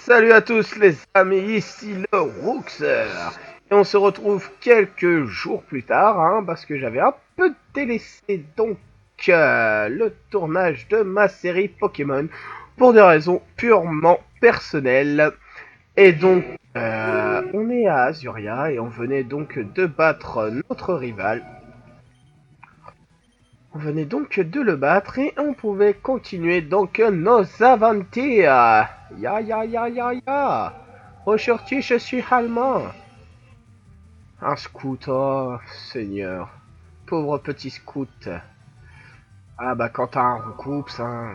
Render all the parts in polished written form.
Salut à tous les amis, ici le Rookser. Et on se retrouve quelques jours plus tard, parce que j'avais un peu délaissé donc le tournage de ma série Pokémon pour des raisons purement personnelles. Et donc, on est à Azuria et on venait donc de battre notre rival. On venait donc de le battre et on pouvait continuer donc nos aventures. Ya ya ya ya ya. Aujourd'hui je suis allemand. Un scout, oh seigneur. Pauvre petit scout. Ah bah quand t'as un recoupe, ça...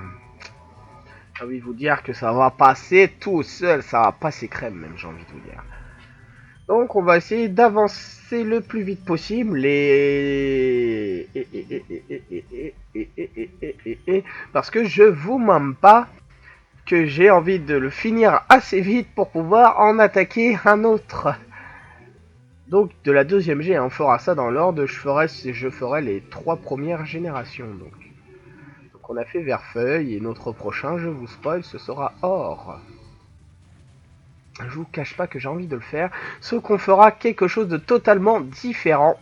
J'ai envie de vous dire que ça va passer tout seul. Ça va passer crème même, j'ai envie de vous dire. Donc on va essayer d'avancer le plus vite possible parce que je vous mens pas que j'ai envie de le finir assez vite pour pouvoir en attaquer un autre. Donc de la deuxième G, on fera ça dans l'ordre, je ferai les 3 premières générations. Donc on a fait Verfeuille et notre prochain, je vous spoil, ce sera Or. Je vous cache pas que j'ai envie de le faire, sauf qu'on fera quelque chose de totalement différent.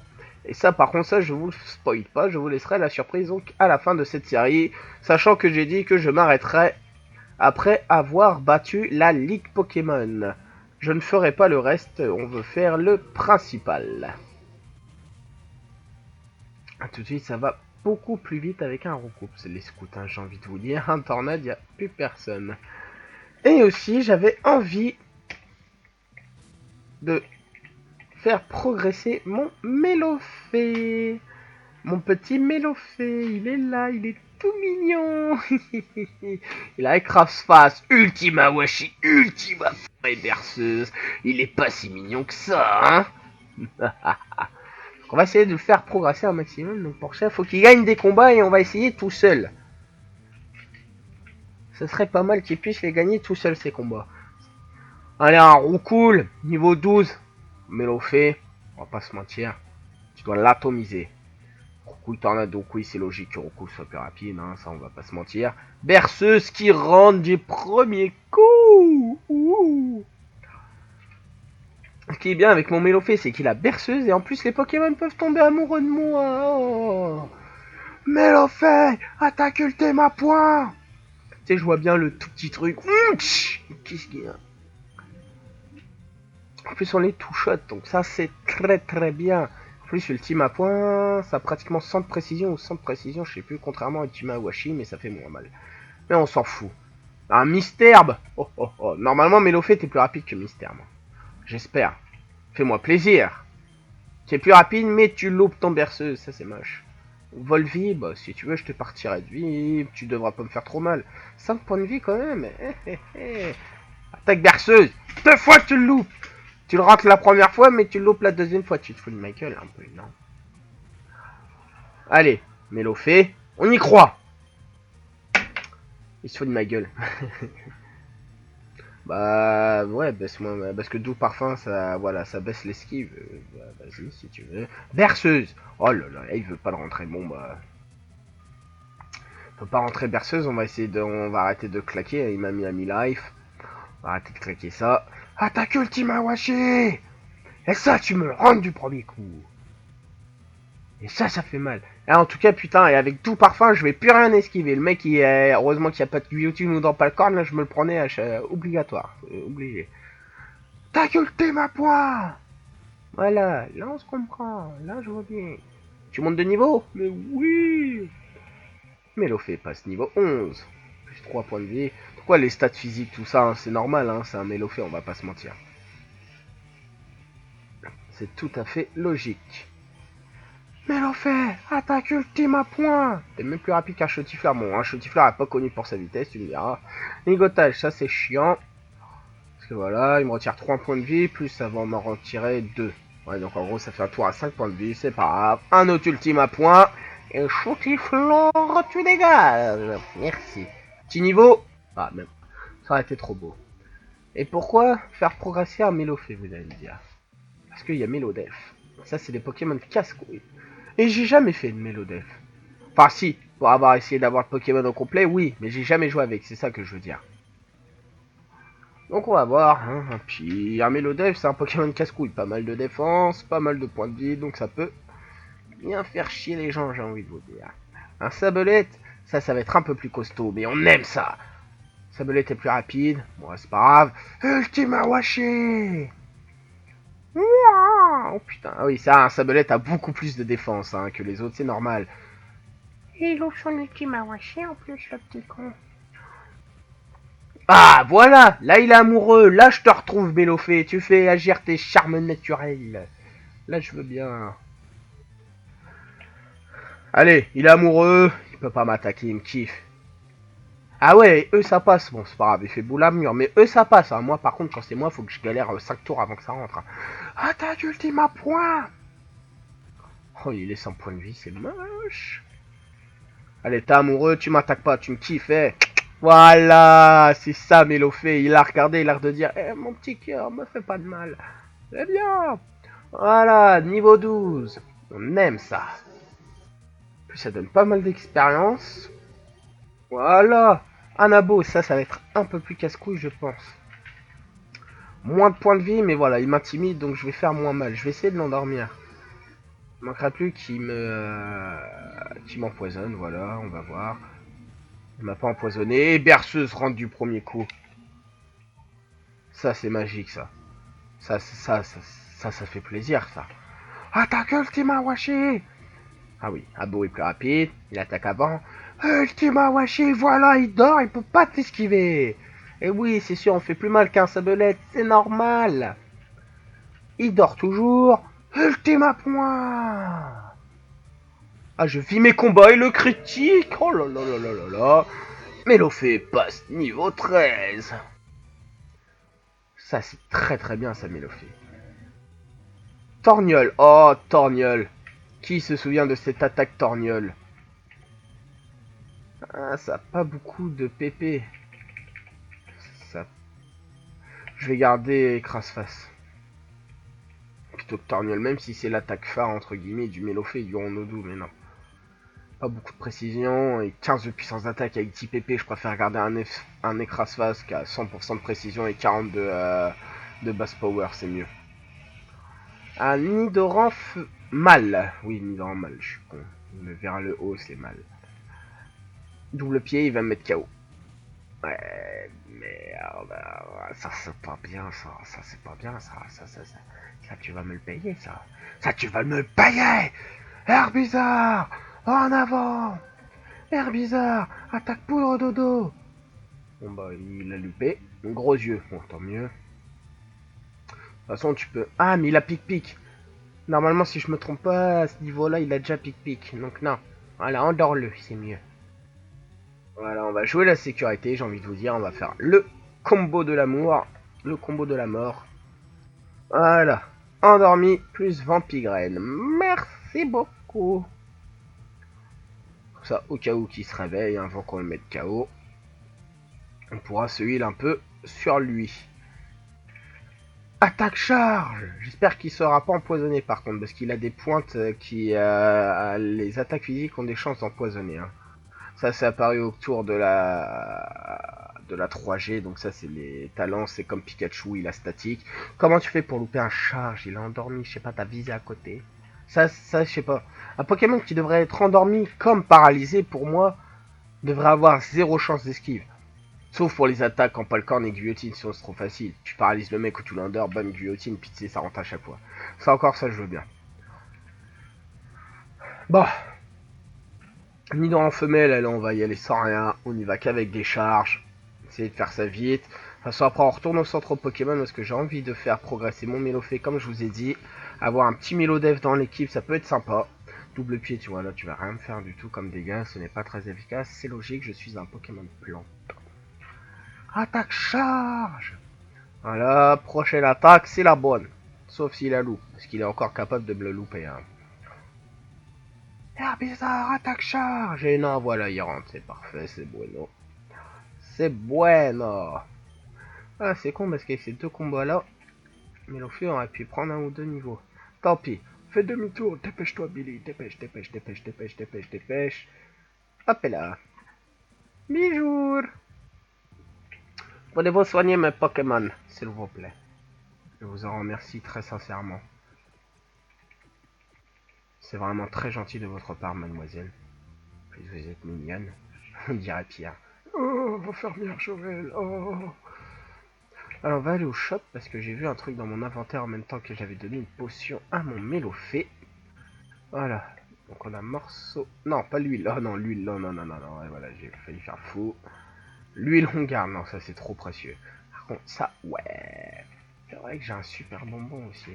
Et ça par contre, ça je vous spoil pas, je vous laisserai la surprise donc à la fin de cette série, sachant que j'ai dit que je m'arrêterai après avoir battu la Ligue Pokémon. Je ne ferai pas le reste, on veut faire le principal. Tout de suite, ça va beaucoup plus vite avec un recoupe. C'est les scouts, j'ai envie de vous dire. Un tornade, il n'y a plus personne. Et aussi, j'avais envie de faire progresser mon Mélofée. Mon petit Mélofée, il est là, il est tout mignon. Il a Craft Face, Ultima Washi, Ultima forêt berceuse. Il est pas si mignon que ça, On va essayer de le faire progresser un maximum. Donc pour ça, il faut qu'il gagne des combats et on va essayer tout seul. Ce serait pas mal qu'il puisse les gagner tout seul ces combats. Allez, un Roucoule, niveau 12. Mélofée, on va pas se mentir. Tu dois l'atomiser. Roucoule Tornado, oui c'est logique que Roucoule soit plus rapide, ça on va pas se mentir. Berceuse qui rentre du premier coup. Ce qui est bien avec mon Mélofée, c'est qu'il a berceuse et en plus les Pokémon peuvent tomber amoureux de moi. Oh. Mélofée, attaque Ultima point. Tu sais, je vois bien le tout petit truc. Qu'est-ce qu'il y a? En plus, on les two-shot, donc ça, c'est très très bien. En plus, Ultima point, ça a pratiquement 100 de précision ou 100 de précision, je sais plus, contrairement à Ultima Washi, mais ça fait moins mal. Mais on s'en fout. Un Misterbe. Oh oh oh. Normalement, Mélofée, t'es plus rapide que Misterbe. J'espère. Fais-moi plaisir. Tu es plus rapide, mais tu loupes ton berceuse, ça c'est moche. Volvi, bah si tu veux, je te partirai de vie, tu devras pas me faire trop mal. 5 points de vie quand même. Attaque berceuse. 2 fois tu le loupes. Tu le rates la première fois, mais tu le loupes la deuxième fois. Tu te fous de ma gueule un peu, non? Allez, Mélofée, on y croit. Il se fout de ma gueule. Bah ouais, baisse-moi, parce que doux parfum, ça, voilà, ça baisse l'esquive. Bah, vas-y si tu veux. Berceuse. Oh là là, il veut pas le rentrer. Bon bah, peut pas rentrer berceuse. On va arrêter de claquer. Il m'a mis à mi-life. On va arrêter de claquer ça. Attaque Ultima Washi. Et ça, tu me rentres du premier coup. Et ça fait mal. Et en tout cas, putain, et avec tout parfum, je vais plus rien esquiver. Le mec, heureusement qu'il n'y a pas de guillotine ou dans pas le corps, là, je me le prenais obligatoire. Obligé. Ta gueule, t'es ma poire. Voilà, là on se comprend. Là, je vois bien. Tu montes de niveau? Mais oui. Mélofée passe niveau 11. Plus 3 points de vie. Pourquoi les stats physiques, tout ça, c'est normal, c'est un Mélofée, on va pas se mentir. C'est tout à fait logique. Mélofée, attaque ultime à point. T'es même plus rapide qu'un Chotifleur. Bon, un Chotifleur est pas connu pour sa vitesse, tu me diras. Ligotage, ça c'est chiant. Parce que voilà, il me retire 3 points de vie, plus ça va m'en retirer 2. Ouais, donc en gros, ça fait un tour à 5 points de vie, c'est pas grave. Un autre ultime à point. Et Chotifleur, tu dégages. Merci. Petit niveau. Ah, même. Ça aurait été trop beau. Et pourquoi faire progresser un Mélofée, vous allez me dire? Parce qu'il y a Mélodef. Ça, c'est des Pokémon casse-couilles. Et j'ai jamais fait de Mélodef. Enfin si, pour avoir essayé d'avoir le Pokémon au complet, oui, mais j'ai jamais joué avec, c'est ça que je veux dire. Donc on va voir. Hein. Puis un Mélodève, c'est un Pokémon casse-couille. Pas mal de défense, pas mal de points de vie, donc ça peut bien faire chier les gens, j'ai envie de vous dire. Un Sablette, ça va être un peu plus costaud, mais on aime ça. Sablette est plus rapide, bon c'est pas grave. Ultima Washi. Oh putain, ah oui, ça, un Sablette a beaucoup plus de défense hein, que les autres, c'est normal. Et il ouvre son Ultima Washi en plus, le petit con. Ah, voilà, là il est amoureux, là je te retrouve Bélofée, tu fais agir tes charmes naturels. Là je veux bien. Allez, il est amoureux, il peut pas m'attaquer, il me kiffe. Ah ouais, eux ça passe, bon c'est pas grave, il fait boule à mur, mais eux ça passe, hein. Moi par contre quand c'est moi, faut que je galère 5 tours avant que ça rentre. Hein. Attaque ultima point. Oh il est sans point de vie, c'est moche. Allez, t'es amoureux, tu m'attaques pas, tu me kiffes, eh. Voilà, c'est ça Mélofée, il a regardé, il a l'air de dire, eh mon petit cœur, me fais pas de mal. C'est bien. Voilà, niveau 12. On aime ça. Puis ça donne pas mal d'expérience. Voilà. Un abo, ça va être un peu plus casse-couille, je pense. Moins de points de vie, mais voilà, il m'intimide, donc je vais faire moins mal. Je vais essayer de l'endormir. Il manquera plus qu'il m'empoisonne, voilà, on va voir. Il m'a pas empoisonné. Berceuse rentre du premier coup. Ça, c'est magique, ça. Ça fait plaisir, ça. Attaque Ultima Washi. Ah oui, Abo est plus rapide, il attaque avant. Ultima Washi, voilà, il dort, il peut pas t'esquiver. Et oui, c'est sûr, on fait plus mal qu'un Sablette, c'est normal. Il dort toujours. Ultima point. Ah, je vis mes combats et le critique. Oh là là là là là là. Mélofée passe niveau 13. Ça, c'est très très bien, ça, Mélofée. Torgnole. Oh, Torgnole. Qui se souvient de cette attaque Torgnole? Ah, ça a pas beaucoup de PP. Ça... Je vais garder Crasse-Face. Plutôt que Torgnole, même si c'est l'attaque phare, entre guillemets, du Mélofée et du Ronodou, mais non. Pas beaucoup de précision, et 15 de puissance d'attaque avec 10 PP, je préfère garder un écrase-face qui a 100% de précision et 40 de basse power, c'est mieux. Un Nidoran mal. Oui, Nidoran mal, je suis con. Vers le haut, c'est mal. Double pied, il va me mettre KO. Ouais, merde. Ça, c'est pas bien, ça. Ça, c'est pas bien, ça. Ça, tu vas me le payer, ça. Ça, tu vas me le payer. Herbizarre, en avant. Herbizarre, attaque poudre dodo. Bon, bah, il a loupé. Gros yeux. Bon, tant mieux. De toute façon, tu peux... Ah, mais il a pic-pic. Normalement, si je me trompe pas, à ce niveau-là, il a déjà pic-pic. Donc, non. Voilà, endors-le, c'est mieux. Voilà, on va jouer la sécurité, j'ai envie de vous dire. On va faire le combo de l'amour, le combo de la mort. Voilà. Endormi plus Vampigraine. Merci beaucoup. Comme ça, au cas où qu'il se réveille, avant qu'on le mette KO, on pourra se heal un peu sur lui. Attaque charge. J'espère qu'il sera pas empoisonné par contre, parce qu'il a des pointes qui... les attaques physiques ont des chances d'empoisonner. Hein. Ça, c'est apparu autour de la 3G, donc ça, c'est les talents, c'est comme Pikachu, il a statique. Comment tu fais pour louper un charge? Il est endormi, je sais pas, t'as visé à côté. Ça, je sais pas. Un Pokémon qui devrait être endormi comme paralysé, pour moi, devrait avoir zéro chance d'esquive. Sauf pour les attaques en palcorne et guillotine, sinon c'est trop facile. Tu paralyses le mec ou tu l'endors, bonne guillotine, puis tu sais, ça rentre à chaque fois. Ça encore, ça je veux bien. Bon. Ni dans en femelle, là on va y aller sans rien. On y va qu'avec des charges. Essayer de faire ça vite. De toute façon, après on retourne au centre Pokémon parce que j'ai envie de faire progresser mon Mélofée comme je vous ai dit. Avoir un petit Mélodève dans l'équipe, ça peut être sympa. Double pied, tu vois, là tu vas rien me faire du tout comme dégâts. Ce n'est pas très efficace. C'est logique, je suis un Pokémon plante. Attaque charge. Voilà, prochaine attaque, c'est la bonne. Sauf s'il a loup, parce qu'il est encore capable de me le louper. Hein. Ah, bizarre, attaque charge. Et non, voilà, il rentre, c'est parfait, c'est bueno. C'est bueno. Ah, c'est con parce qu'avec ces deux combos-là, Mélofée aurait pu prendre un ou deux niveaux. Tant pis. Fais demi-tour, dépêche-toi, Billy. Dépêche, dépêche, dépêche, dépêche, dépêche, dépêche. Hop là. Bijour. Pouvez-vous soigner mes Pokémon, s'il vous plaît? Je vous en remercie très sincèrement. C'est vraiment très gentil de votre part, mademoiselle. Puis vous êtes mignonne. On dirait Pierre. Oh, infirmière Joël, oh. Alors on va aller au shop parce que j'ai vu un truc dans mon inventaire en même temps que j'avais donné une potion à mon Mélofée. Voilà. Donc on a morceau... Non, pas l'huile. Oh non, l'huile. Non, non, non, non, non. Ouais, voilà, j'ai failli faire fou. L'huile on garde. Non, ça c'est trop précieux. Par contre, ça, ouais. C'est vrai que j'ai un super bonbon aussi.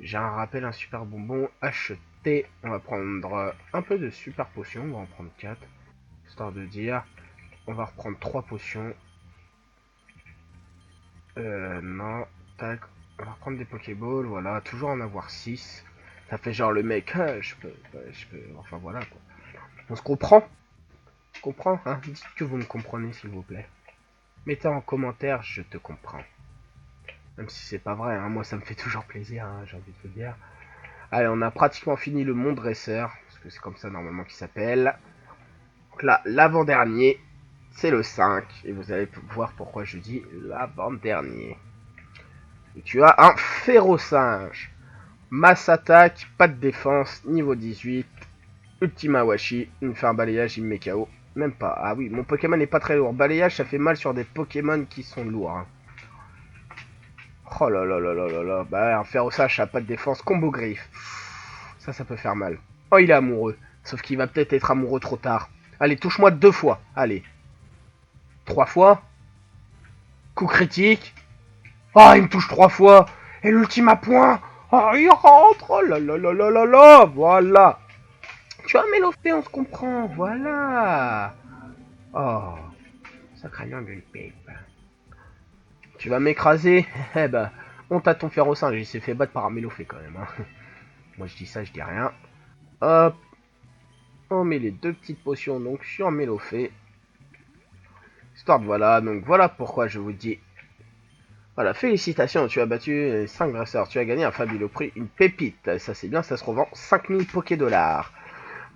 J'ai un rappel, un super bonbon acheté. On va prendre un peu de super potion. On va en prendre 4. Histoire de dire... On va reprendre 3 potions. Non. Tac. On va reprendre des Pokéballs. Voilà. Toujours en avoir 6. Ça fait genre le mec. Ah, je peux. Enfin voilà quoi. On se comprend? On comprend, hein? Dites que vous me comprenez s'il vous plaît. Mettez en commentaire, je te comprends. Même si c'est pas vrai, hein, moi ça me fait toujours plaisir, hein, j'ai envie de vous dire. Allez, on a pratiquement fini le Mont Dresseur, parce que c'est comme ça normalement qu'il s'appelle. Donc là, l'avant-dernier, c'est le 5, et vous allez voir pourquoi je dis l'avant-dernier. Et tu as un Férocinge. Masse attaque, pas de défense, niveau 18. Ultima Washi, il me fait un balayage, il me met KO. Même pas. Ah oui, mon Pokémon n'est pas très lourd. Balayage, ça fait mal sur des Pokémon qui sont lourds. Hein. Oh là là là là là là. Bah, un Féroçage, ça a pas de défense. Combo griffe. Ça peut faire mal. Oh, il est amoureux. Sauf qu'il va peut-être être amoureux trop tard. Allez, touche-moi 2 fois. Allez. 3 fois. Coup critique. Oh, il me touche 3 fois. Et l'ultime à point. Oh, il rentre. Oh là là là là là là. Voilà. Tu as Mélofée, on se comprend. Voilà. Oh. Ça craint d'une pipe. Tu vas m'écraser? Eh ben, on t'a ton Férocinge, il s'est fait battre par un Mélofée quand même. Hein. Moi je dis ça, je dis rien. Hop. On met les 2 petites potions donc sur Mélofée. Histoire de voilà, donc voilà pourquoi je vous dis. Voilà, félicitations, tu as battu 5 dresseurs, tu as gagné un fabuleux prix, une pépite. Ça c'est bien, ça se revend 5000 Poké-dollars.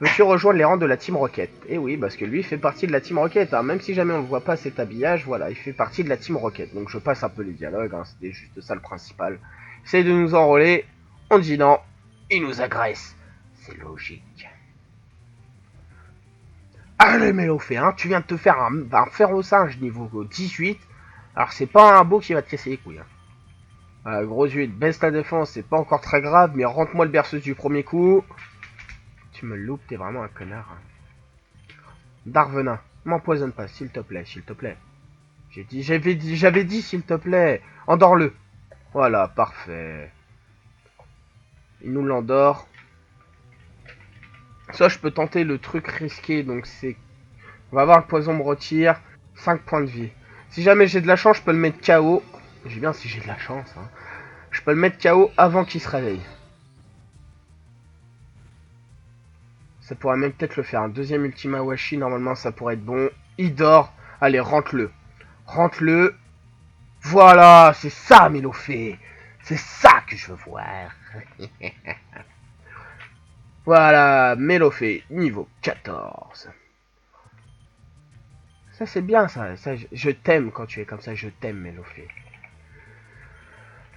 Veux-tu rejoindre les rangs de la Team Rocket? Eh oui, parce que lui fait partie de la Team Rocket, hein. Même si jamais on ne voit pas cet habillage, voilà, il fait partie de la Team Rocket. Donc je passe un peu les dialogues, hein. C'était juste ça le principal. Essaye de nous enrôler, on dit non, il nous agresse. C'est logique. Allez Mélofée, hein, tu viens de te faire un Férocinge niveau 18. Alors c'est pas un beau qui va te casser les couilles. Hein. Gros 8, baisse ta défense, c'est pas encore très grave, mais rentre-moi le berceuse du premier coup. Tu me loupes, t'es vraiment un connard. Hein. Darvenin, m'empoisonne pas, s'il te plaît, s'il te plaît. J'avais dit, s'il te plaît. Endors-le. Voilà, parfait. Il nous l'endort. Ça, je peux tenter le truc risqué, donc c'est... On va voir, le poison me retire 5 points de vie. Si jamais j'ai de la chance, je peux le mettre KO. J'ai bien si j'ai de la chance, hein. Je peux le mettre KO avant qu'il se réveille. Ça pourrait même peut-être le faire. Un deuxième Ultima Washi, normalement, ça pourrait être bon. Il dort. Allez, rentre-le. Rentre-le. Voilà, c'est ça, Mélofée. C'est ça que je veux voir. Voilà, Mélofée, niveau 14. Ça, c'est bien, ça je t'aime quand tu es comme ça, je t'aime, Mélofée.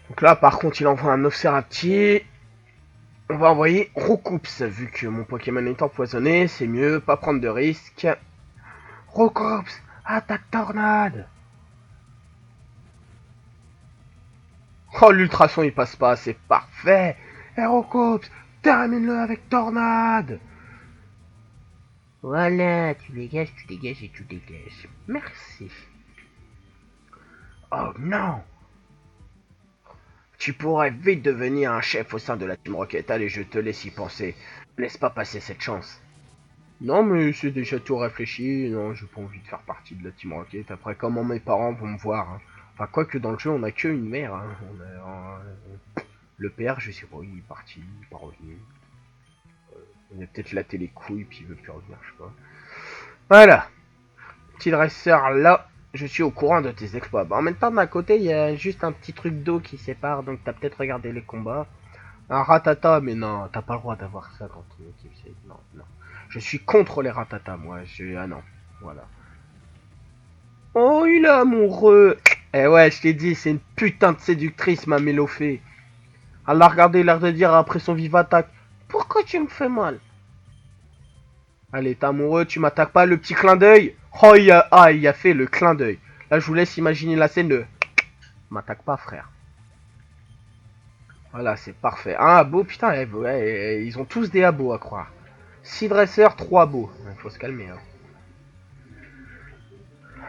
Donc là, par contre, il envoie un Obserapti. On va envoyer Roucoups, vu que mon Pokémon est empoisonné, c'est mieux, pas prendre de risques. Roucoups, attaque tornade. Oh, l'ultrason, il passe pas, c'est parfait. Et Roucoups, termine-le avec tornade. Voilà, tu dégages et tu dégages. Merci. Oh non. Tu pourrais vite devenir un chef au sein de la Team Rocket. Allez, je te laisse y penser. Laisse pas passer cette chance. Non, mais c'est déjà tout réfléchi. Non, j'ai pas envie de faire partie de la Team Rocket. Après, comment mes parents vont me voir. Hein. Enfin, quoi que dans le jeu, on a que une mère. Hein. Le père, je sais pas, il est parti, il est pas revenu. Il a peut-être laté les couilles, puis il veut plus revenir, je sais pas. Voilà. Petit dresseur là. Je suis au courant de tes exploits. Bah, en même temps, d'un côté, il y a juste un petit truc d'eau qui sépare, donc t'as peut-être regardé les combats. Un ratata, mais non, t'as pas le droit d'avoir ça quand ton équipe c'est... Non, non. Je suis contre les ratatas, moi. Ah non, voilà. Oh, il est amoureux. Eh ouais, je t'ai dit, c'est une putain de séductrice, ma Mélofée. Elle l'a regardé, l'air de dire après son vive attaque. Pourquoi tu me fais mal? Allez, t'es amoureux, tu m'attaques pas, le petit clin d'œil. Oh, il a fait le clin d'œil. Là, je vous laisse imaginer la scène de... M'attaque pas, frère. Voilà, c'est parfait. Un abo, putain, ils ont tous des abos à croire. 6 dresseurs, 3 abos. Il faut se calmer. Hein.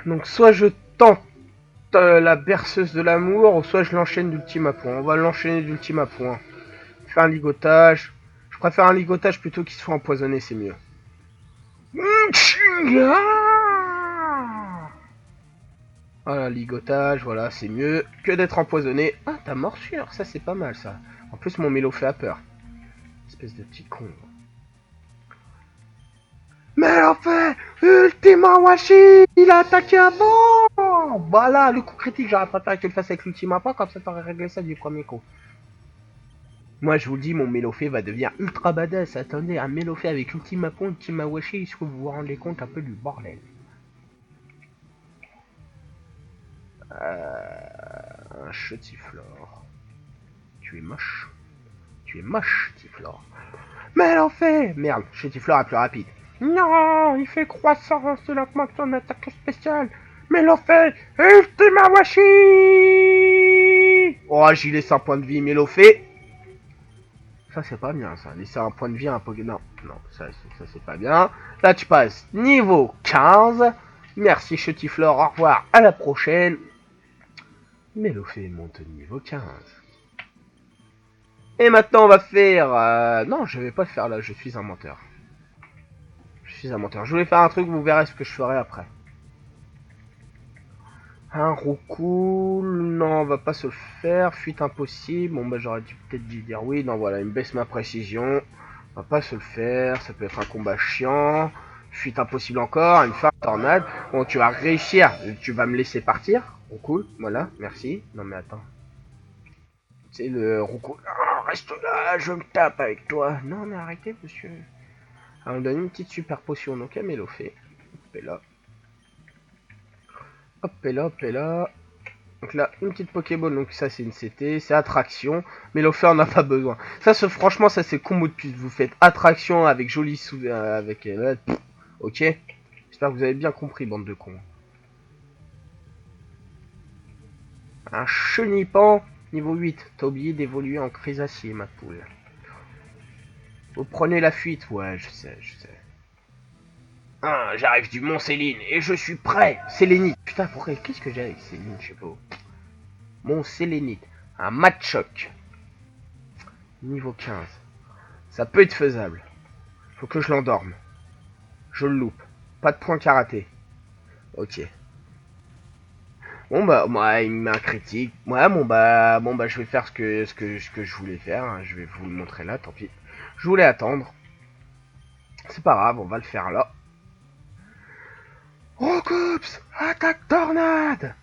Donc, soit je tente la berceuse de l'amour, soit je l'enchaîne d'ultime à point. On va l'enchaîner d'ultime à point. Faire un ligotage. Je préfère un ligotage plutôt qu'il soit empoisonné, c'est mieux. Voilà, ligotage, voilà, c'est mieux que d'être empoisonné. Ah, ta morsure, ça c'est pas mal ça. En plus, mon mélo fait à peur. Espèce de petit con. Mais en fait, Ultima Washi, il a attaqué avant. Voilà, le coup critique, j'aurais préféré que tu le fasses avec l'Ultima pas, comme ça t'aurais réglé ça du premier coup. Moi, je vous le dis, mon Mélofée va devenir ultra badass. Attendez, un Mélofée avec Ultima Pont, Ultima Washi, est-ce que vous vous rendez compte un peu du bordel? Un Chetiflore. Tu es moche. Tu es moche, Chetiflore. Mélofée! Merde, Chetiflore est plus rapide. Non, il fait croissance de la que son attaque spéciale. Mélofée, Ultima Washi! Oh, j'ai laissé un point de vie, Mélofée. Ça, c'est pas bien, ça. Laisser un point de vie à un Pokémon. Non, ça c'est pas bien. Là, tu passes niveau 15. Merci, Chetiflore. Au revoir. À la prochaine. Mélofée monte niveau 15. Et maintenant, on va faire... Non, je vais pas le faire là. Je suis un menteur. Je suis un menteur. Je voulais faire un truc, vous verrez ce que je ferai après. Un roucoule, non, on va pas se le faire. Fuite impossible, bon bah j'aurais dû peut-être dire oui. Non voilà, il me baisse ma précision. On va pas se le faire, ça peut être un combat chiant. Fuite impossible encore, une phare tornade. Bon, tu vas réussir, tu vas me laisser partir. Roucoule, voilà, merci. Non mais attends. C'est le roucoule. Oh, reste là, je me tape avec toi. Non mais arrêtez monsieur. Alors, on donne une petite super potion, donc à Mélofée. Hop et là. Hop et là, hop et là. Donc là, une petite Pokéball, donc ça c'est une CT, c'est attraction, mais l'offert n'a pas besoin. Ça, franchement, ça c'est combo de plus. Vous faites attraction avec joli avec ok. J'espère que vous avez bien compris, bande de cons. Un chenipan, niveau 8. T'as oublié d'évoluer en Chrysacier, ma poule. Vous prenez la fuite, ouais, je sais, je sais. Ah, j'arrive du Mont Céline et je suis prêt. Sélénite. Putain, pourquoi, qu'est-ce que j'ai avec Céline, je sais pas. Mont Sélénite. Un Machoc. Niveau 15. Ça peut être faisable. Faut que je l'endorme. Je le loupe. Pas de point karaté. Ok. Bon bah, moi il me met un critique. Ouais, bon bah, je vais faire ce que je voulais faire. Hein. Je vais vous le montrer là, tant pis. Je voulais attendre. C'est pas grave, on va le faire là. Rokups, attaque tornade.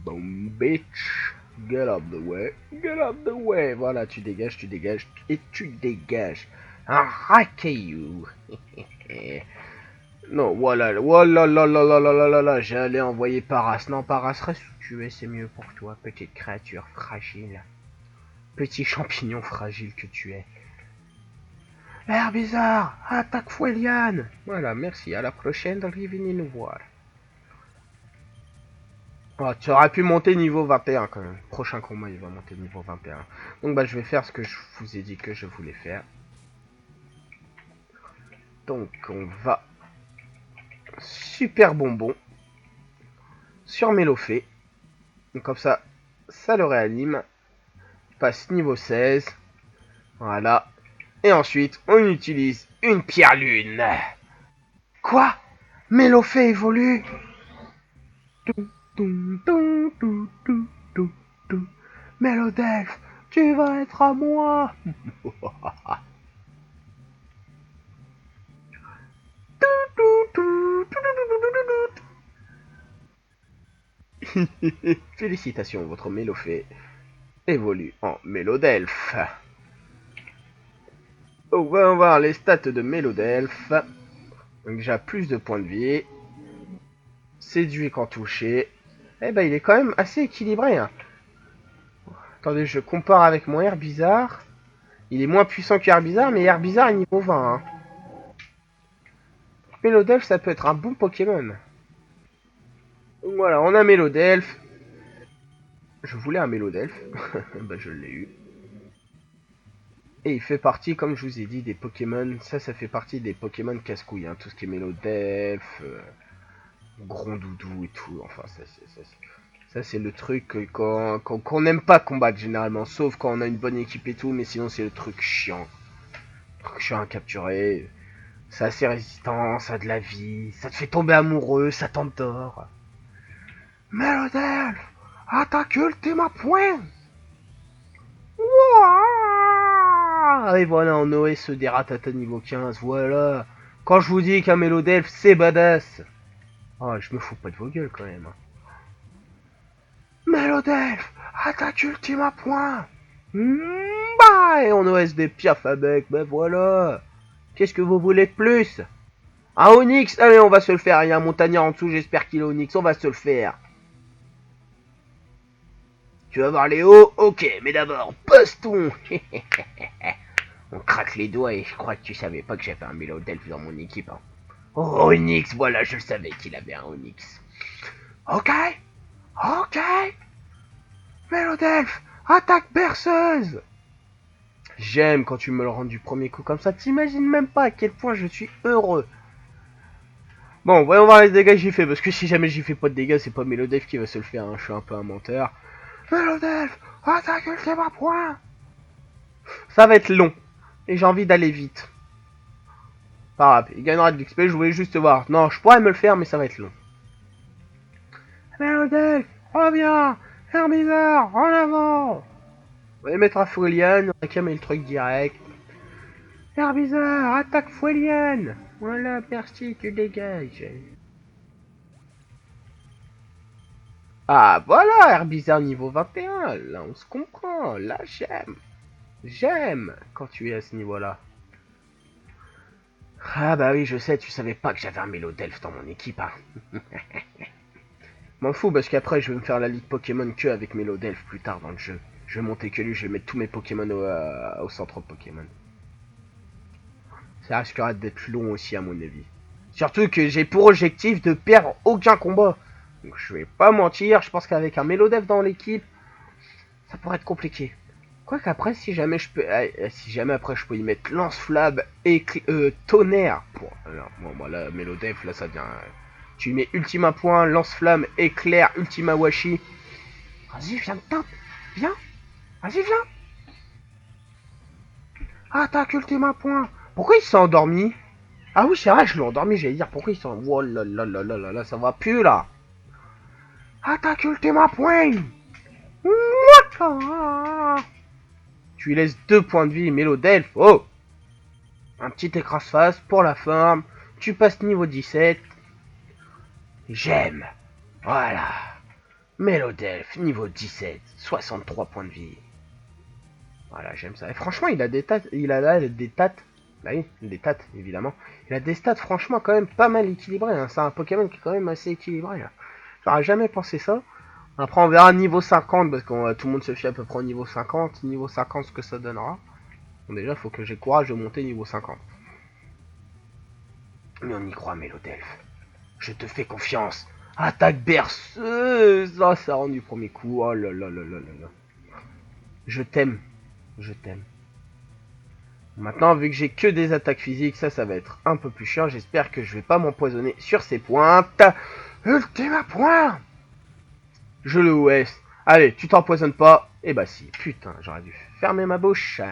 Boom, bitch. Get out the way. Get out the way. Voilà, tu dégages et tu dégages. Un Rakeyu. Non, voilà, voilà, là, là, là, là, là, là, là, j'allais envoyer Paras. Non, Paras, reste où tu es, c'est mieux pour toi, petite créature fragile. Petit champignon fragile que tu es. L'air bizarre, attaque Foueliane. Voilà, merci, à la prochaine, revenez nous voir. Oh, tu aurais pu monter niveau 21 quand même. Prochain combat, il va monter niveau 21. Donc, bah, je vais faire ce que je vous ai dit que je voulais faire. Donc, on va... Super bonbon. Sur Mélofée. Donc, comme ça, ça le réanime. Passe niveau 16. Voilà. Et ensuite, on utilise une pierre lune. Quoi? Mélofée évolue? Mélodelph, tu vas être à moi. Félicitations, votre Mélofée évolue en Mélodelph. On va voir les stats de Mélodelph. Donc déjà plus de points de vie. séduit quand touché. Eh ben, il est quand même assez équilibré. Hein. Attendez, je compare avec mon Herbizarre. Il est moins puissant que Herbizarre, mais Herbizarre est niveau 20. Hein. Mélodelph, ça peut être un bon Pokémon. Donc voilà, on a Mélodelph. Je voulais un Mélodelph. Bah, je l'ai eu. Et il fait partie, comme je vous ai dit, des Pokémon. Ça fait partie des Pokémon casse-couilles. Hein. Tout ce qui est Mélodelph, Grondoudou et tout. Enfin, ça c'est le truc qu'on n'aime pas combattre généralement. Sauf quand on a une bonne équipe et tout. Mais sinon, c'est le truc chiant. Le truc chiant à capturer. Ça a assez résistant, ça a de la vie. Ça te fait tomber amoureux, ça t'endort. Mélodelph, attaque ultime à point. Ouah. Et voilà, en OS des Rattata niveau 15, voilà. Quand je vous dis qu'un Mélodelph, c'est badass. Oh, je me fous pas de vos gueules quand même. Mélodelph, attaque ultime à point. Bah, et en OS des Piaf avec, ben voilà. Qu'est-ce que vous voulez de plus? Un Onix, allez, on va se le faire. Il y a un montagnard en dessous, j'espère qu'il est Onix, on va se le faire. Tu vas voir Léo? Ok, mais d'abord, baston. On craque les doigts et je crois que tu savais pas que j'avais un Mélodelph dans mon équipe. Hein. Oh, Onyx, voilà, je savais qu'il avait un Onyx. Ok, ok. Mélodelph, attaque berceuse. J'aime quand tu me le rends du premier coup comme ça. T'imagines même pas à quel point je suis heureux. Bon, voyons voir les dégâts que j'ai fait. Parce que si jamais j'y fais pas de dégâts, c'est pas Mélodelph qui va se le faire. Hein. Je suis un peu un menteur. Mélodelph, attaque ultime à point. Ça va être long. Et j'ai envie d'aller vite. Pas grave, il gagnera de l'XP, je voulais juste voir. Non, je pourrais me le faire, mais ça va être long. Mélodelph, reviens. Herbizarre, en avant. On va les mettre à Foueliane, on a qu'à mettre le truc direct. Herbizarre, attaque Foueliane. Voilà, merci, tu dégages. Ah, voilà, Herbizarre niveau 21. Là, on se comprend. Là, j'aime. J'aime quand tu es à ce niveau-là. Ah bah oui, je sais, tu savais pas que j'avais un Mélodelph dans mon équipe, hein. M'en fous parce qu'après je vais me faire la ligue Pokémon que avec Mélodelph plus tard dans le jeu. Je vais monter que lui, je vais mettre tous mes Pokémon au centre Pokémon. Ça risquera d'être long aussi à mon avis. Surtout que j'ai pour objectif de perdre aucun combat. Donc je vais pas mentir, je pense qu'avec un Mélodelph dans l'équipe, ça pourrait être compliqué. Quoique après, si jamais je peux, si jamais après je peux y mettre lance-flamme et tonnerre. Alors, bon, voilà, Mélodelph, là ça devient. Tu y mets ultima point, lance-flamme, éclair, ultima washi. Vas-y, viens de tape, viens, vas-y, viens. Attaque ultima point. Pourquoi il s'est endormi? Ah oui, c'est vrai, je l'ai endormi, j'allais dire pourquoi il s'est. Oh là là là là là là, ça va plus là. Attaque ultima point. Tu lui laisses 2 points de vie, Mélodelph. Oh! Un petit écrase-face pour la forme. Tu passes niveau 17. J'aime. Voilà. Mélodelph, niveau 17. 63 points de vie. Voilà, j'aime ça. Et franchement, il a des stats. Il a là des stats. Bah oui, des stats, évidemment. Il a des stats, franchement, quand même pas mal équilibrés. Hein. C'est un Pokémon qui est quand même assez équilibré. Là. J'aurais jamais pensé ça. Après, on verra niveau 50, parce que tout le monde se fie à peu près au niveau 50. Niveau 50, ce que ça donnera. Bon, déjà, il faut que j'ai courage de monter niveau 50. Mais on y croit, Mélodelph. Je te fais confiance. Attaque berceuse. Ah, ça rend du premier coup. Oh là là là là là là. Je t'aime. Je t'aime. Maintenant, vu que j'ai que des attaques physiques, ça va être un peu plus chiant. J'espère que je vais pas m'empoisonner sur ces pointes. Ultima point. Je le OS. Allez, tu t'empoisonnes pas. Eh bah si. Putain, j'aurais dû fermer ma bouche.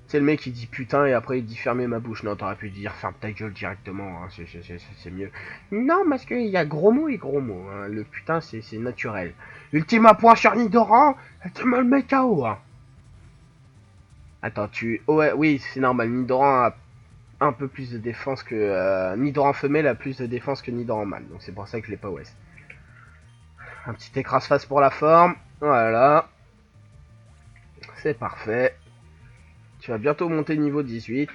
C'est le mec qui dit putain et après il dit fermer ma bouche. Non, t'aurais pu dire ferme ta gueule directement, hein. C'est mieux. Non, parce qu'il y a gros mots et gros mots. Hein. Le putain, c'est naturel. Ultima point sur Nidoran, tu me le mets KO. Hein. Attends, oh, ouais, oui, c'est normal. Nidoran a un peu plus de défense que... Nidoran femelle a plus de défense que Nidoran mâle. Donc c'est pour ça que je l'ai pas OS. Un petit écrase-face pour la forme. Voilà. C'est parfait. Tu vas bientôt monter niveau 18.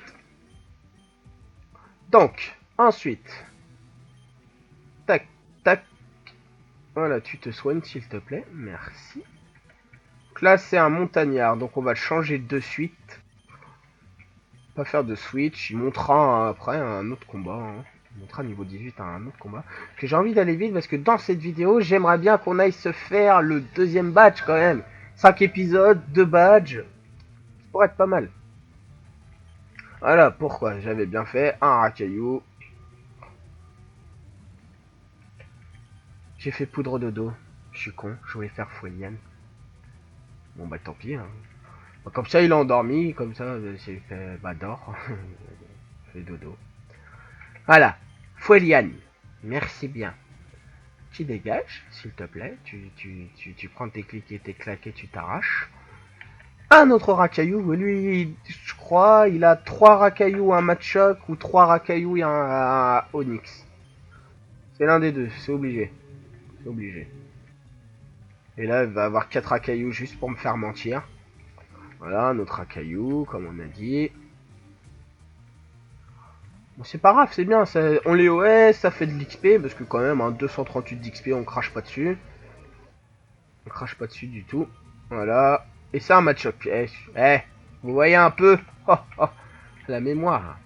Donc, ensuite, Voilà, tu te soignes s'il te plaît, merci. Donc là c'est un montagnard, donc on va le changer de suite. Pas faire de switch, il montera après un autre combat. Hein. Il montera niveau 18 à un autre combat. Que j'ai envie d'aller vite parce que dans cette vidéo, j'aimerais bien qu'on aille se faire le deuxième badge quand même. 5 épisodes, 2 badges. Ça pourrait être pas mal. Voilà pourquoi j'avais bien fait un racaillou. J'ai fait poudre de dos. Je suis con, je voulais faire Foueliane. Bon bah tant pis. Hein. Comme ça il a endormi, comme ça j'ai fait bah dors. Fait dodo. Voilà, Foueliane. Merci bien. Tu dégages, s'il te plaît. Tu prends tes clics et tes claquets, tu t'arraches. Un autre racaillou, lui, je crois, il a 3 racaillous, un Machoc ou 3 racaillous et un Onyx. C'est l'un des deux, c'est obligé. C'est obligé. Et là, il va avoir 4 racaillous juste pour me faire mentir. Voilà, un autre racaillou, comme on a dit. Bon, c'est pas grave, c'est bien. Ça, on les OS, ça fait de l'XP, parce que quand même, hein, 238 d'XP, on crache pas dessus. On crache pas dessus du tout. Voilà. Et c'est un Machoc. Vous voyez un peu oh, oh. La mémoire.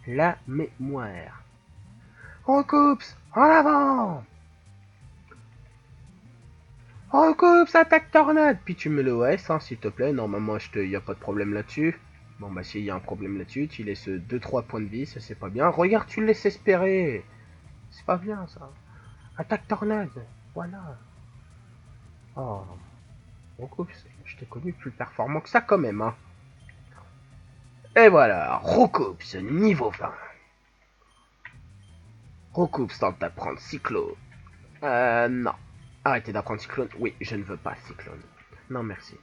La mémoire. Recoups, en avant. Recoups, attaque tornade. Puis tu mets le OS, hein, s'il te plaît. Normalement, y a pas de problème là-dessus. Bon, bah, s'il y a un problème là-dessus, tu laisses 2-3 points de vie, ça c'est pas bien. Regarde, tu le laisses espérer. C'est pas bien, ça. Attaque tornade. Voilà. Oh. Recoups, je t'ai connu plus performant que ça quand même, hein. Et voilà, Recoups, niveau 20. Recoups tente d'apprendre Cyclone. Non. Arrêtez d'apprendre Cyclone. Oui, je ne veux pas Cyclone. Non, merci.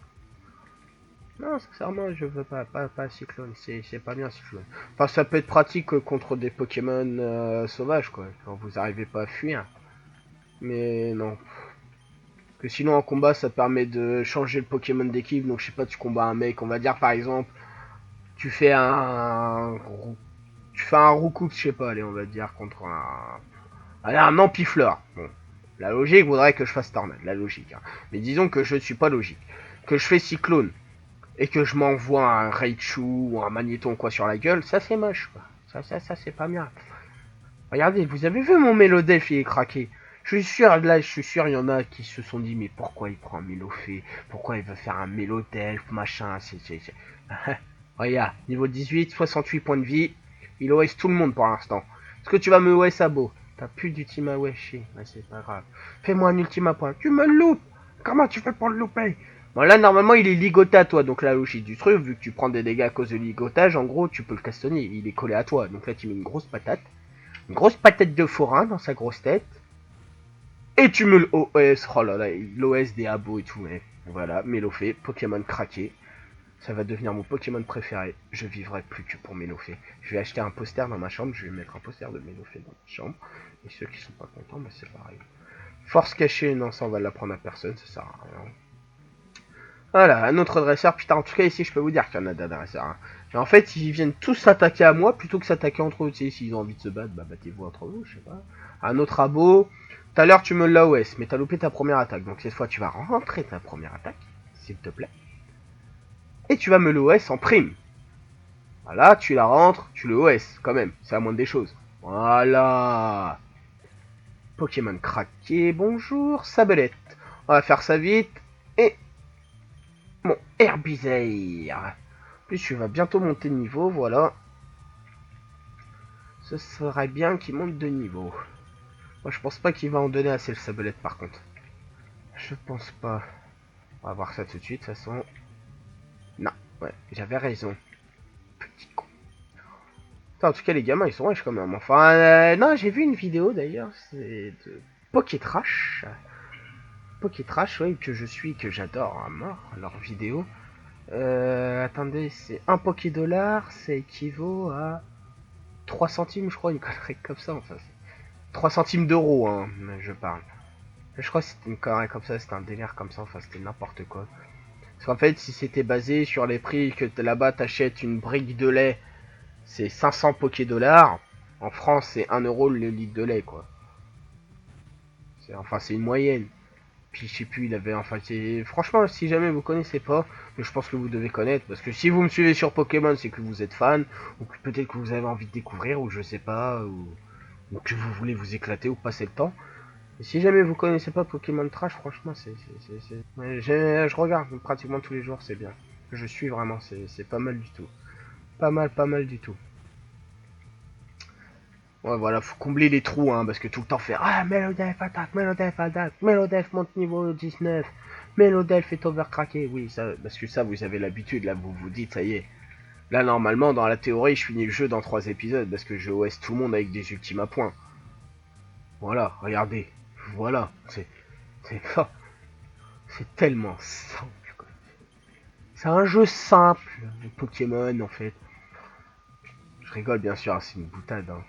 Non, sincèrement, je veux pas Cyclone. C'est pas bien Cyclone. Enfin, ça peut être pratique contre des Pokémon sauvages, quoi. Quand vous arrivez pas à fuir. Mais non. Que sinon, en combat, ça permet de changer le Pokémon d'équipe. Donc, je sais pas, tu combats un mec. On va dire, par exemple, tu fais un Roucoups, je sais pas, allez, on va dire, contre un Ampifleur. Bon. La logique voudrait que je fasse Tornade, la logique. Hein. Mais disons que je ne suis pas logique. Que je fais Cyclone et que je m'envoie un Raichu ou un Magnéton quoi sur la gueule, ça c'est moche. Quoi. Ça c'est pas bien. Regardez, vous avez vu mon Mélodef, il est craqué. Je suis sûr, là, il y en a qui se sont dit, mais pourquoi il prend un Mélofée? Pourquoi il veut faire un Mélodef, machin, Regarde, niveau 18, 68 points de vie. Il OS tout le monde pour l'instant. Est-ce que tu vas me OS à beau? T'as plus d'ultima weshi. Ouais, c'est pas grave. Fais-moi un ultima point. Tu me loupes. Comment tu fais pour le louper? Bon, là, normalement, il est ligoté à toi. Donc, la logique du truc, vu que tu prends des dégâts à cause de ligotage, en gros, tu peux le castonner. Il est collé à toi. Donc là, tu mets une grosse patate. Une grosse patate de forain dans sa grosse tête. Et tu me le OS. Oh là là, l'OS des abos et tout. Mais voilà, Mélofée, Pokémon craqué. Ça va devenir mon Pokémon préféré. Je vivrai plus que pour Mélofée. Je vais acheter un poster dans ma chambre. Je vais mettre un poster de Mélofée dans ma chambre. Et ceux qui sont pas contents, bah c'est pareil. Force cachée, non, ça on va l'apprendre à personne. Ça sert à rien. Voilà, un autre dresseur. Putain, en tout cas, ici, je peux vous dire qu'il y en a d'adresseurs. Hein. Et en fait, ils viennent tous s'attaquer à moi plutôt que s'attaquer entre eux. Tu sais, s'ils ont envie de se battre, bah battez-vous entre vous, je sais pas. Un autre abo. Tout à l'heure, tu me l'as OS, mais t'as loupé ta première attaque. Donc cette fois, tu vas rentrer ta première attaque, s'il te plaît. Et tu vas me l'OS en prime. Voilà, tu la rentres, tu le OS, quand même. C'est la moindre des choses. Voilà. Pokémon craqué, bonjour, Sabelette. On va faire ça vite. Et mon Herbisaire. Plus tu vas bientôt monter de niveau, voilà. Ce serait bien qu'il monte de niveau. Moi je pense pas qu'il va en donner assez le Sabelette par contre. Je pense pas. On va voir ça tout de suite de toute façon. Non, ouais, j'avais raison. Petit con. En tout cas les gamins ils sont riches quand même. Enfin, non j'ai vu une vidéo d'ailleurs, c'est de Pokétrash. Pokétrash, ouais, que je suis, que j'adore à mort, leurs vidéos. Attendez, c'est 1 Pokédollar, ça équivaut à 3 centimes, je crois, une connerie comme ça, enfin. 3 centimes d'euros, hein, je parle. Je crois que c'était une connerie comme ça, c'était un délire comme ça, enfin, c'était n'importe quoi. Parce qu'en fait, si c'était basé sur les prix que là-bas, t'achètes une brique de lait, c'est 500 Pokédollars. En France, c'est 1 euro le litre de lait, quoi. Enfin, c'est une moyenne. Puis je sais plus, il avait, enfin, franchement, si jamais vous connaissez pas, mais je pense que vous devez connaître, parce que si vous me suivez sur Pokémon, c'est que vous êtes fan, ou peut-être que vous avez envie de découvrir, ou je sais pas, ou que vous voulez vous éclater ou passer le temps. Et si jamais vous connaissez pas Pokémon Trash, franchement, je regarde pratiquement tous les jours, c'est bien. Je suis vraiment, c'est pas mal du tout. Pas mal du tout. Ouais, voilà, faut combler les trous, hein, parce que tout le temps faire ah, Melodef attaque, Melodef monte niveau 19, Melodef est overcracké. Oui, ça, parce que ça, vous avez l'habitude, là, vous vous dites, ça y est. Là, normalement, dans la théorie, je finis le jeu dans 3 épisodes, parce que je OS tout le monde avec des ultimes à points. Voilà, regardez. Voilà, c'est tellement simple, quoi. C'est un jeu simple, le Pokémon, en fait. Je rigole, bien sûr, c'est une boutade, hein.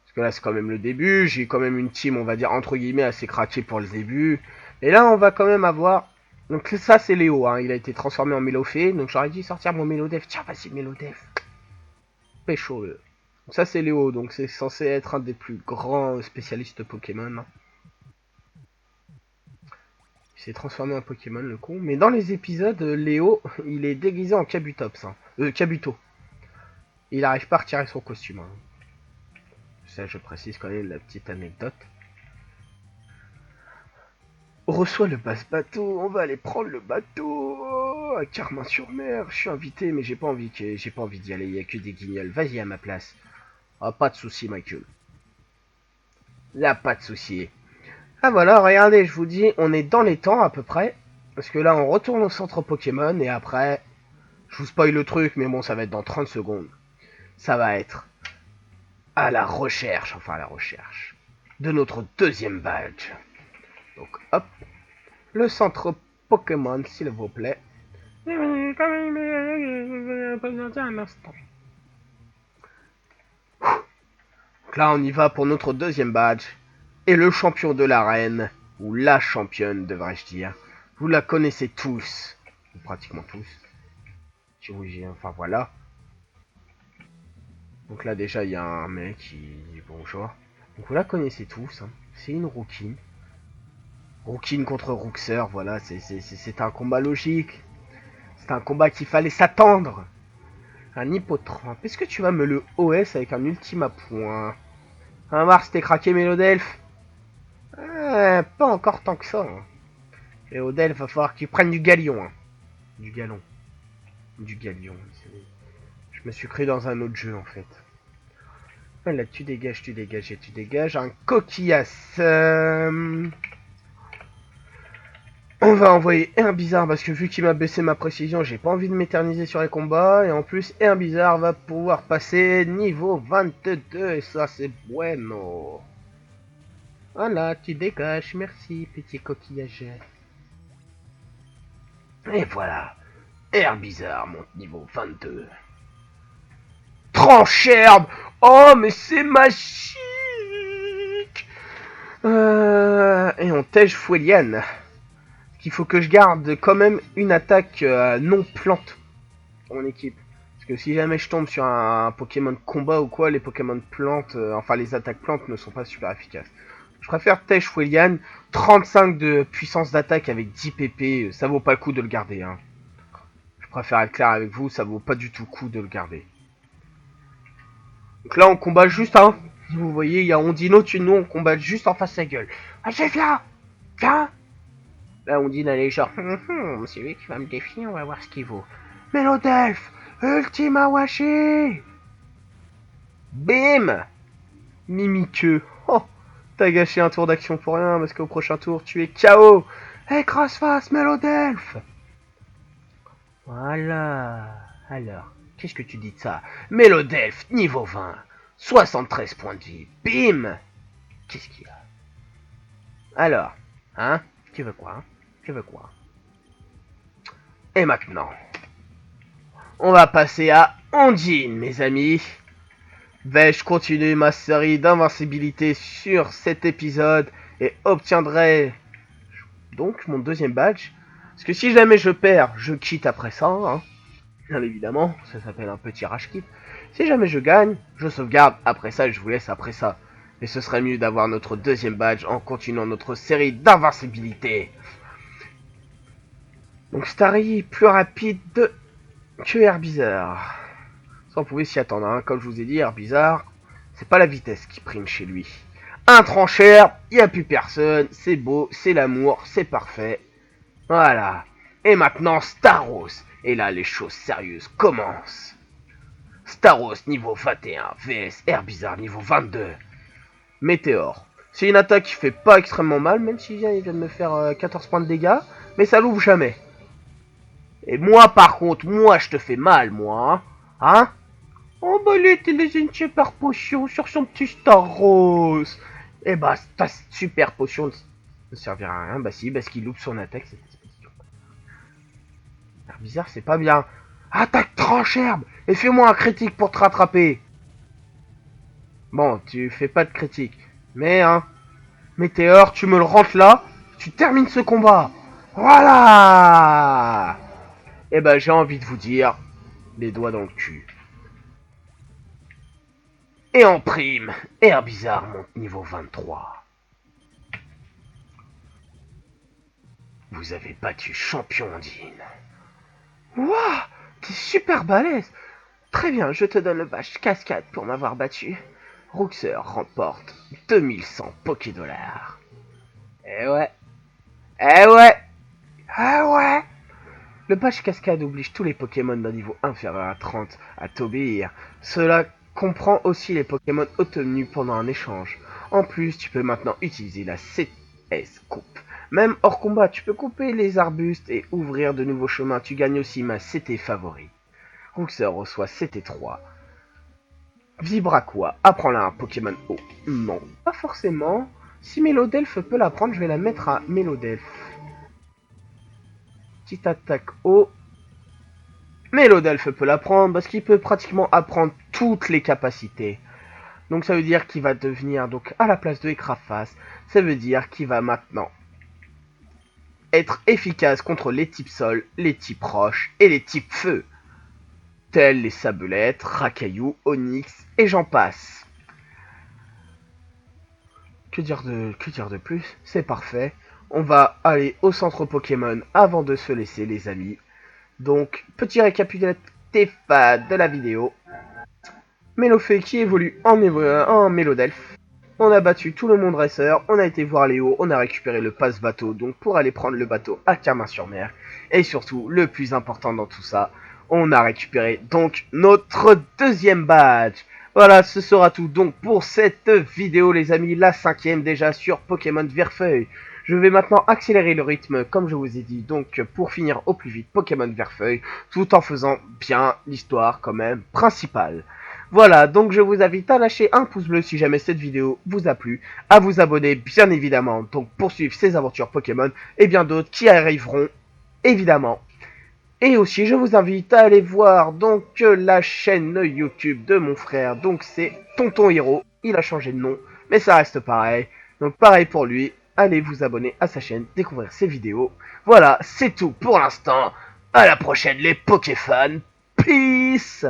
Parce que là, c'est quand même le début. J'ai quand même une team, on va dire, entre guillemets, assez craquée pour le début. Et là, on va quand même avoir... Donc ça, c'est Léo, hein. Il a été transformé en Mélofée. Donc j'aurais dû sortir mon Mélodef. Tiens, vas-y, Mélodef. Pécho, le. Donc ça, c'est Léo. Donc c'est censé être un des plus grands spécialistes Pokémon, hein. Il s'est transformé en Pokémon, le con. Mais dans les épisodes, Léo, il est déguisé en Kabutops, hein. Kabuto. Il arrive pas à retirer son costume, hein. Ça, je précise quand même la petite anecdote. On reçoit le bateau, on va aller prendre le bateau à Carmin-sur-Mer. Je suis invité, mais j'ai pas envie d'y aller. Il y a que des guignols. Vas-y à ma place. Ah, pas de souci, Michael. Là, pas de souci. Ah voilà, regardez, je vous dis, on est dans les temps à peu près. Parce que là, on retourne au centre Pokémon et après, je vous spoil le truc, mais bon, ça va être dans 30 secondes. Ça va être à la recherche de notre deuxième badge. Donc, hop, le centre Pokémon, s'il vous plaît. Un instant. Donc là, on y va pour notre deuxième badge. Et le champion de l'arène, ou la championne, devrais-je dire. Vous la connaissez tous, ou pratiquement tous. Enfin voilà. Donc là, déjà, il y a un mec qui dit bonjour. Donc vous la connaissez tous, hein. C'est une Rouquine. Rouquine contre Rouxer, voilà, c'est un combat logique. C'est un combat qu'il fallait s'attendre. Un hippotrampe. Est-ce que tu vas me le OS avec un ultime à point? Un Mars, t'es craqué, Mélodelph? Pas encore tant que ça. Hein. Mélodelph, va falloir qu'il prenne du galion. Hein. Du galon. Du galion. Je me suis cru dans un autre jeu, en fait. Là, tu dégages et tu dégages. Un coquillasse. On va envoyer un bizarre parce que vu qu'il m'a baissé ma précision, j'ai pas envie de m'éterniser sur les combats. Et en plus, un bizarre va pouvoir passer niveau 22 et ça c'est bueno. Voilà, tu dégages, merci petit coquillage. Et voilà, Air Bizarre monte niveau 22. Trancherbe. Oh mais c'est magique. Et on tège Foueliane. Qu'il faut que je garde quand même une attaque non plante dans mon équipe. Parce que si jamais je tombe sur un Pokémon de combat ou quoi, les Pokémon plantes, enfin les attaques plantes ne sont pas super efficaces. Je préfère Tej Foueliane, 35 de puissance d'attaque avec 10 PP, ça vaut pas le coup de le garder. Hein. Je préfère être clair avec vous, ça vaut pas du tout le coup de le garder. Donc là on combat juste, hein. Vous voyez, il y a Ondino, nous on combat juste en face à sa gueule. Allez, viens. Là, on dit d'aller genre, c'est lui qui va me défier, on va voir ce qu'il vaut. Mélodelph, Ultima Washi. Bim. Mimiqueux. Oh, t'as gâché un tour d'action pour rien, parce qu'au prochain tour, tu es KO. Hey, crossface, Mélodelph. Voilà. Alors, qu'est-ce que tu dis de ça? Mélodelph, niveau 20. 73 points de vie. Bim. Qu'est-ce qu'il y a? Alors, hein? Tu veux quoi? Et maintenant, on va passer à Ondine, mes amis. Vais-je continuer ma série d'invincibilité sur cet épisode et obtiendrai donc mon deuxième badge? Parce que si jamais je perds, je quitte après ça, hein. Bien évidemment, ça s'appelle un petit rage kit. Si jamais je gagne, je sauvegarde après ça et je vous laisse après ça. Mais ce serait mieux d'avoir notre deuxième badge en continuant notre série d'invincibilité. Donc Starry plus rapide que Herbizarre. Ça on pouvait s'y attendre, hein. Comme je vous ai dit, Herbizarre, c'est pas la vitesse qui prime chez lui. Un trancheur, il n'y a plus personne, c'est beau, c'est l'amour, c'est parfait. Voilà. Et maintenant Staros. Et là les choses sérieuses commencent. Staros niveau 21 vs Herbizarre niveau 22. Météore. C'est une attaque qui fait pas extrêmement mal, même s'il vient de me faire 14 points de dégâts, mais ça l'ouvre jamais. Et moi par contre, moi je te fais mal, moi. Hein? Oh bah il était les une super potion sur son petit Staros. Et bah ta super potion ne servira à rien, bah si, parce qu'il loupe son attaque, cette espèce de... Bizarre, c'est pas bien. Attaque tranche-herbe et fais-moi un critique pour te rattraper. Bon, tu fais pas de critique. Mais, hein, Météore, tu me le rentres là, tu termines ce combat. Voilà. Et ben, j'ai envie de vous dire, les doigts dans le cul. Et en prime, Herbizarre monte niveau 23. Vous avez battu Champion Ondine. Waouh, t'es super balèze. Très bien, je te donne le badge cascade pour m'avoir battu. Roxer remporte 2100 Pokédollars. Eh ouais. Eh ouais. Eh ouais. Le badge cascade oblige tous les Pokémon d'un niveau inférieur à 30 à t'obéir. Cela comprend aussi les Pokémon obtenus pendant un échange. En plus, tu peux maintenant utiliser la CS Coupe. Même hors combat, tu peux couper les arbustes et ouvrir de nouveaux chemins. Tu gagnes aussi ma CT favori. Roxer reçoit CT3. Vibraqua, apprends-la un Pokémon eau. Non, pas forcément. Si Mélodelph peut l'apprendre, je vais la mettre à Mélodelph. Petite attaque eau. Mélodelph peut l'apprendre parce qu'il peut pratiquement apprendre toutes les capacités. Donc ça veut dire qu'il va devenir, donc à la place de Écrafas, ça veut dire qu'il va maintenant être efficace contre les types sol, les types roche et les types feu. Tels les sabelettes, racailloux, onyx et j'en passe. Que dire de plus? C'est parfait. On va aller au centre Pokémon avant de se laisser, les amis. Donc, petit récapitulatif de la vidéo. Mélofée qui évolue en Mélodelph. On a battu tout le monde dresseur, on a été voir Léo, on a récupéré le passe bateau, donc pour aller prendre le bateau à Carmin-sur-Mer. Et surtout, le plus important dans tout ça, on a récupéré donc notre deuxième badge. Voilà, ce sera tout donc pour cette vidéo les amis, la 5e déjà sur Pokémon Verfeuille. Je vais maintenant accélérer le rythme comme je vous ai dit, donc pour finir au plus vite Pokémon Verfeuille, tout en faisant bien l'histoire quand même principale. Voilà, donc je vous invite à lâcher un pouce bleu si jamais cette vidéo vous a plu, à vous abonner bien évidemment, donc pour suivre ces aventures Pokémon et bien d'autres qui arriveront évidemment. Et aussi, je vous invite à aller voir donc la chaîne YouTube de mon frère. Donc c'est Tonton Hero. Il a changé de nom, mais ça reste pareil. Donc pareil pour lui. Allez vous abonner à sa chaîne, découvrir ses vidéos. Voilà, c'est tout pour l'instant. À la prochaine les Pokéfans. Peace!